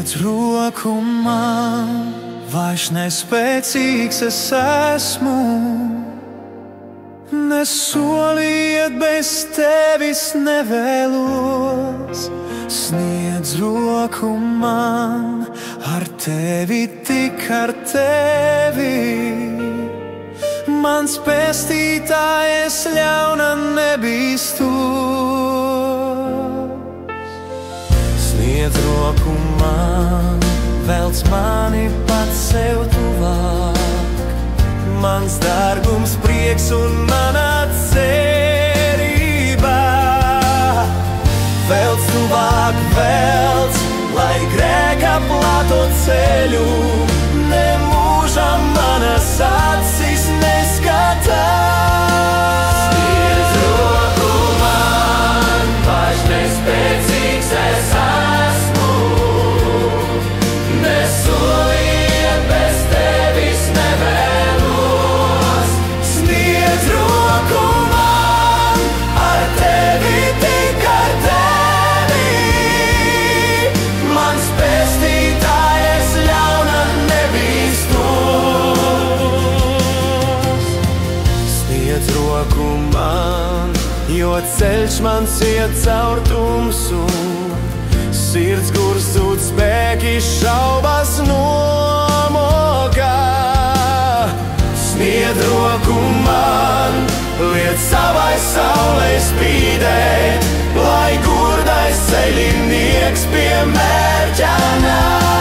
Sniedz roku man, vairs nespēcīgs es esmu. Nesoliet, bez tevis nevēlos. Sniedz roku man, ar tevi, tik ar tevi. Mans pestītājs ļauna nebīstos. Sniedz roku man, velc mani pats sev tuvāk. Mans dārgums, prieks un manā cerībā. Velc tuvāk, velc, lai grēka plāto ceļu. Ne mūžam manas acis neskatās. Sniedz roku man, vairs nespēcīgs es esmu. Nesoliet, bez tevis nevēlos. Sniedz roku man, ar tevi, tik ar tevi. Mans pestītājs ļauna nebīstos. Sniedz roku man, jo ceļš mans iet caur tumsu. Sirds, kur zūd spēki, šaubas nomokā. Sniedz roku man, liec savai saulei spīdēt, lai gurdais ceļinieks pie mērķa nāk.